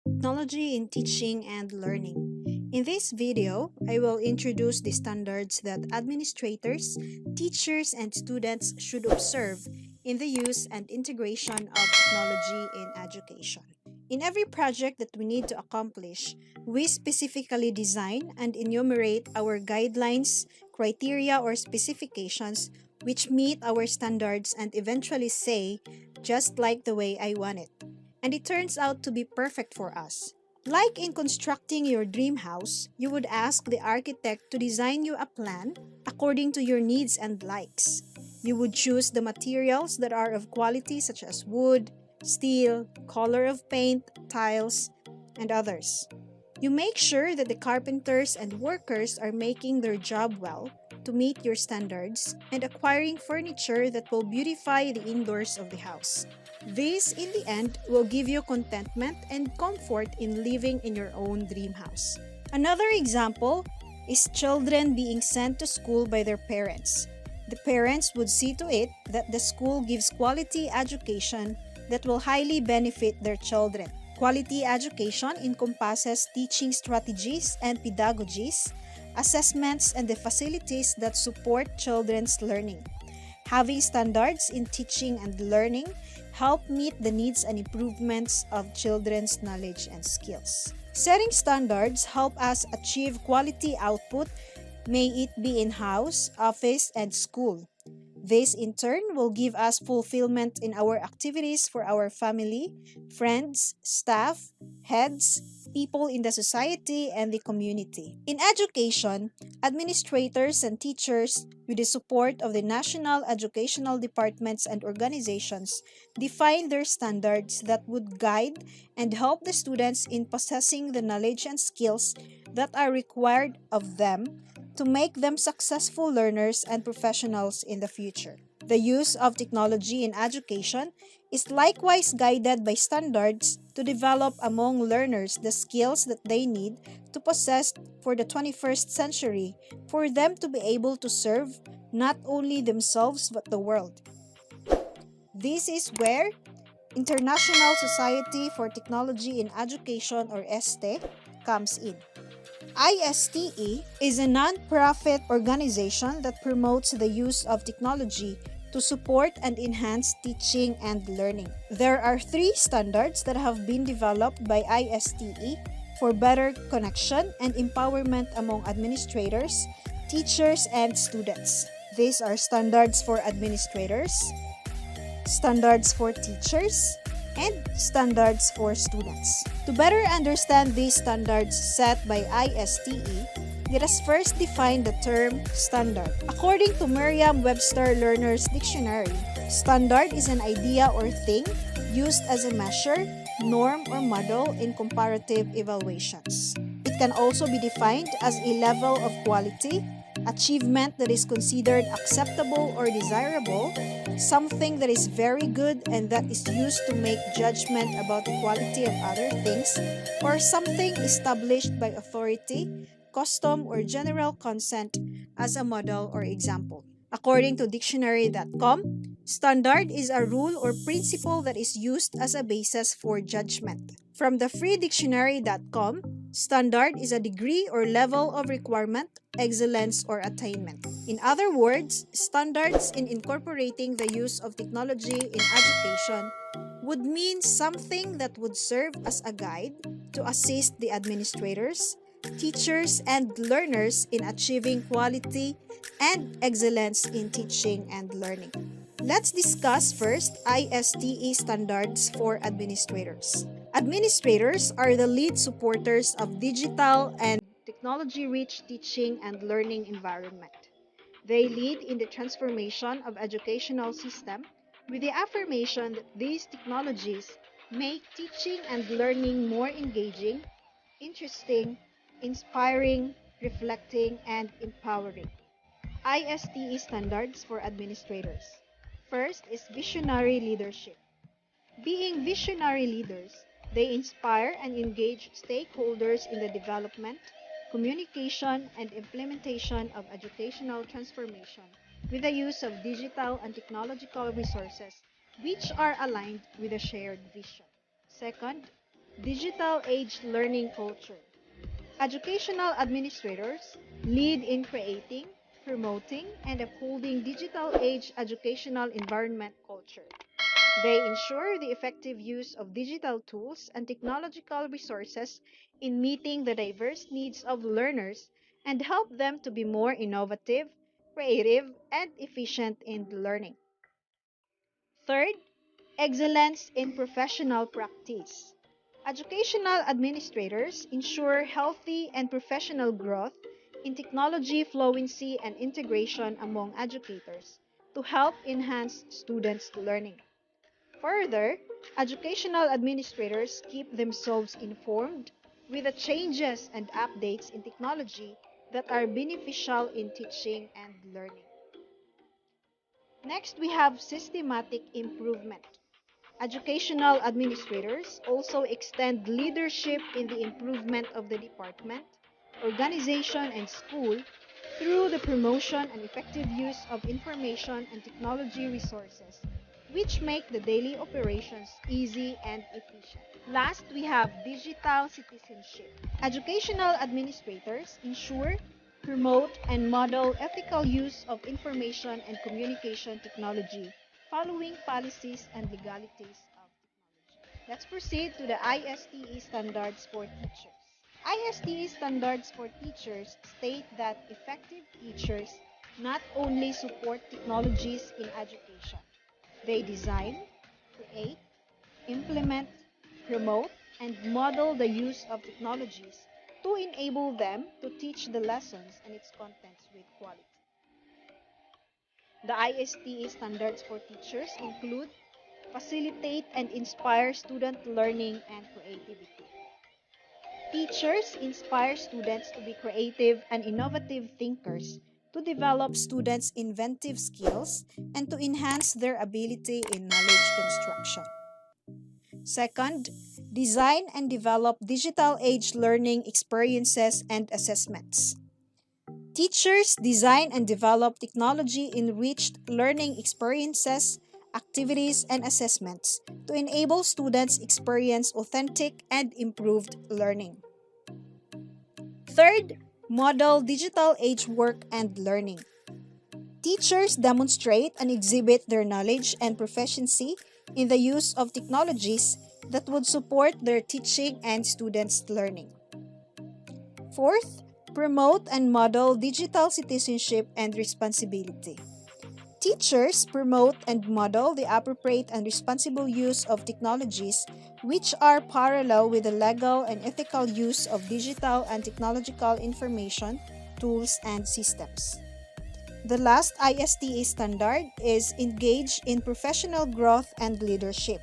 Technology in teaching and learning. In this video, I will introduce the standards that administrators, teachers, and students should observe in the use and integration of technology in education. In every project that we need to accomplish, we specifically design and enumerate our guidelines, criteria, or specifications which meet our standards and eventually say, just like the way I want it. And it turns out to be perfect for us. Like in constructing your dream house, you would ask the architect to design you a plan according to your needs and likes. You would choose the materials that are of quality such as wood, steel, color of paint, tiles, and others. You make sure that the carpenters and workers are making their job well to meet your standards and acquiring furniture that will beautify the indoors of the house. This, in the end, will give you contentment and comfort in living in your own dream house. Another example is children being sent to school by their parents. The parents would see to it that the school gives quality education that will highly benefit their children. Quality education encompasses teaching strategies and pedagogies, assessments, and the facilities that support children's learning. Having standards in teaching and learning help meet the needs and improvements of children's knowledge and skills. Setting standards help us achieve quality output, may it be in-house, office, and school. This in turn will give us fulfillment in our activities for our family, friends, staff, heads, people in the society, and the community. In education, administrators and teachers, with the support of the national educational departments and organizations, define their standards that would guide and help the students in possessing the knowledge and skills that are required of them to make them successful learners and professionals in the future. The use of technology in education is likewise guided by standards to develop among learners the skills that they need to possess for the 21st century for them to be able to serve not only themselves but the world. This is where International Society for Technology in Education, or Iste, comes in. ISTE is a non-profit organization that promotes the use of technology to support and enhance teaching and learning. There are 3 standards that have been developed by ISTE for better connection and empowerment among administrators, teachers, and students. These are standards for administrators, standards for teachers, and standards for students. To better understand these standards set by ISTE, let us first define the term standard. According to Merriam-Webster Learner's Dictionary, standard is an idea or thing used as a measure, norm, or model in comparative evaluations. It can also be defined as a level of quality, achievement that is considered acceptable or desirable, something that is very good and that is used to make judgment about the quality of other things, or something established by authority, custom, or general consent as a model or example. According to dictionary.com, standard is a rule or principle that is used as a basis for judgment. From the freedictionary.com, standard is a degree or level of requirement, excellence, or attainment. In other words, standards in incorporating the use of technology in education would mean something that would serve as a guide to assist the administrators, teachers, and learners in achieving quality and excellence in teaching and learning. Let's discuss first ISTE standards for administrators. Administrators are the lead supporters of digital and technology-rich teaching and learning environment. They lead in the transformation of educational system with the affirmation that these technologies make teaching and learning more engaging, interesting, inspiring, reflecting, and empowering. ISTE standards for administrators. First is visionary leadership. Being visionary leaders, they inspire and engage stakeholders in the development, communication, and implementation of educational transformation with the use of digital and technological resources which are aligned with a shared vision. Second, digital age learning culture. Educational administrators lead in creating, promoting, and upholding digital age educational environment culture. They ensure the effective use of digital tools and technological resources in meeting the diverse needs of learners and help them to be more innovative, creative, and efficient in learning. Third, excellence in professional practice. Educational administrators ensure healthy and professional growth in technology fluency and integration among educators to help enhance students' learning. Further, educational administrators keep themselves informed with the changes and updates in technology that are beneficial in teaching and learning. Next, we have systematic improvement. Educational administrators also extend leadership in the improvement of the department, organization, and school through the promotion and effective use of information and technology resources, which make the daily operations easy and efficient. Last, we have digital citizenship. Educational administrators ensure, promote, and model ethical use of information and communication technology following policies and legalities of technology. Let's proceed to the ISTE standards for teachers. ISTE standards for teachers state that effective teachers not only support technologies in education, they design, create, implement, promote, and model the use of technologies to enable them to teach the lessons and its contents with quality. The ISTE standards for teachers include facilitate and inspire student learning and creativity. Teachers inspire students to be creative and innovative thinkers, to develop students' inventive skills, and to enhance their ability in knowledge construction. Second, design and develop digital age learning experiences and assessments. Teachers design and develop technology enriched learning experiences, activities, and assessments to enable students experience authentic and improved learning. Third, model digital age work and learning. Teachers demonstrate and exhibit their knowledge and proficiency in the use of technologies that would support their teaching and students' learning. Fourth, promote and model digital citizenship and responsibility. Teachers promote and model the appropriate and responsible use of technologies which are parallel with the legal and ethical use of digital and technological information, tools, and systems. The last ISTE standard is engage in professional growth and leadership.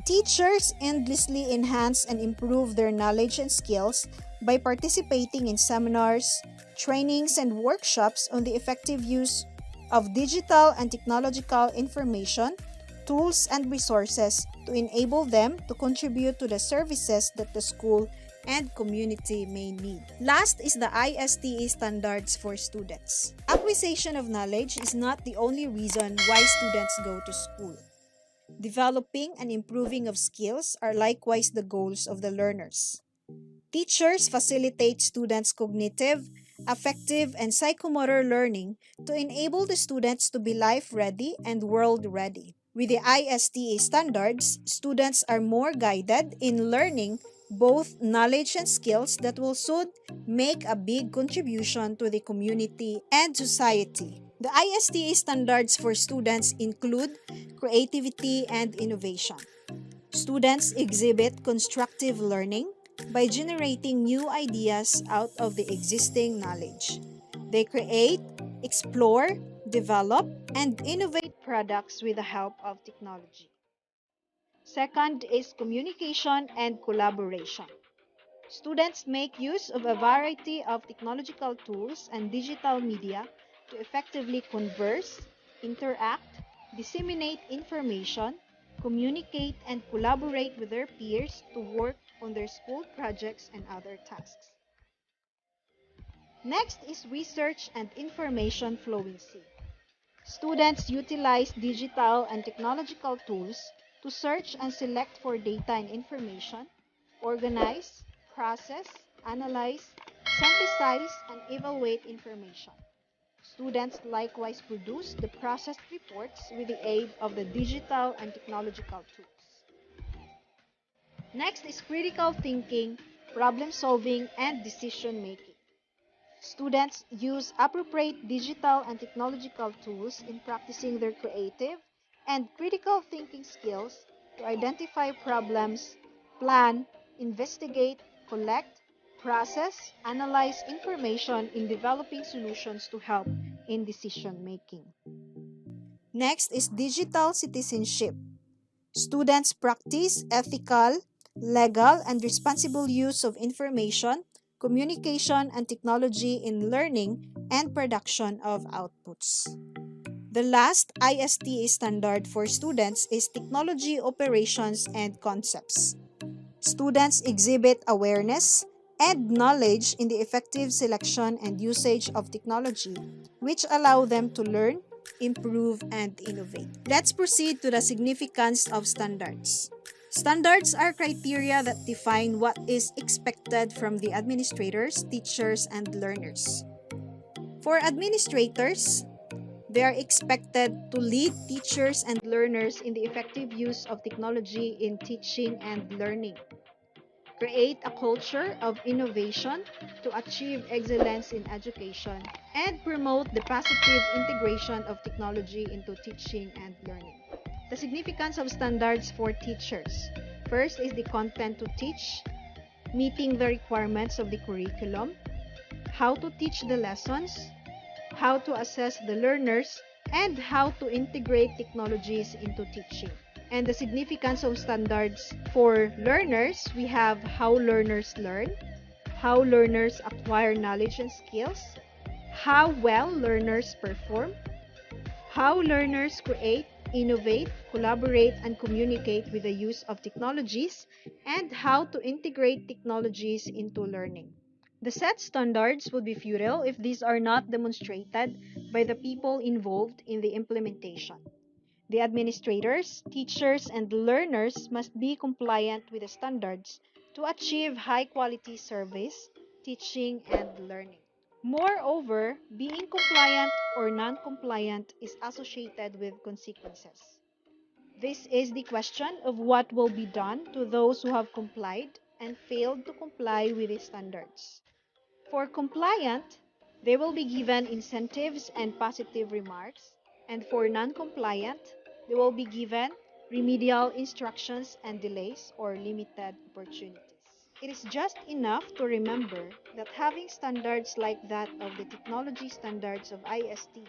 Teachers endlessly enhance and improve their knowledge and skills by participating in seminars, trainings, and workshops on the effective use of digital and technological information, tools, and resources to enable them to contribute to the services that the school and community may need. Last is the ISTE standards for students. Acquisition of knowledge is not the only reason why students go to school. Developing and improving of skills are likewise the goals of the learners. Teachers facilitate students' cognitive, affective, and psychomotor learning to enable the students to be life-ready and world-ready. With the ISTE standards, students are more guided in learning both knowledge and skills that will soon make a big contribution to the community and society. The ISTE standards for students include creativity and innovation. Students exhibit constructive learning by generating new ideas out of the existing knowledge. They create, explore, develop, and innovate products with the help of technology. Second is communication and collaboration. Students make use of a variety of technological tools and digital media to effectively converse, interact, disseminate information, communicate, and collaborate with their peers to work on their school projects and other tasks. Next is research and information fluency. Students utilize digital and technological tools to search and select for data and information, organize, process, analyze, synthesize, and evaluate information. Students likewise produce the processed reports with the aid of the digital and technological tools. Next is critical thinking, problem solving, and decision making. Students use appropriate digital and technological tools in practicing their creative and critical thinking skills to identify problems, plan, investigate, collect, process, analyze information in developing solutions to help in decision making. Next is digital citizenship. Students practice ethical, legal, and responsible use of information, communication, and technology in learning and production of outputs. The last ISTE standard for students is Technology Operations and Concepts. Students exhibit awareness and knowledge in the effective selection and usage of technology, which allow them to learn, improve, and innovate. Let's proceed to the significance of standards. Standards are criteria that define what is expected from the administrators, teachers, and learners. For administrators, they are expected to lead teachers and learners in the effective use of technology in teaching and learning, create a culture of innovation to achieve excellence in education, and promote the positive integration of technology into teaching and learning. The significance of standards for teachers. First is the content to teach, meeting the requirements of the curriculum, how to teach the lessons, how to assess the learners, and how to integrate technologies into teaching. And the significance of standards for learners, we have how learners learn, how learners acquire knowledge and skills, how well learners perform, how learners create, innovate, collaborate, and communicate with the use of technologies, and how to integrate technologies into learning. The set standards would be futile if these are not demonstrated by the people involved in the implementation. The administrators, teachers, and learners must be compliant with the standards to achieve high-quality service, teaching, and learning. Moreover, being compliant or non-compliant is associated with consequences. This is the question of what will be done to those who have complied and failed to comply with the standards. For compliant, they will be given incentives and positive remarks, and for non-compliant, they will be given remedial instructions and delays or limited opportunities. It is just enough to remember that having standards like that of the technology standards of ISTE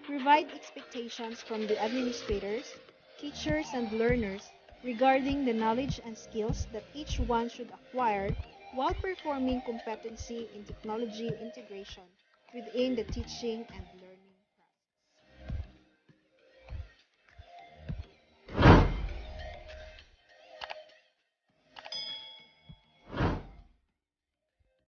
provide expectations from the administrators, teachers, and learners regarding the knowledge and skills that each one should acquire while performing competency in technology integration within the teaching and learning.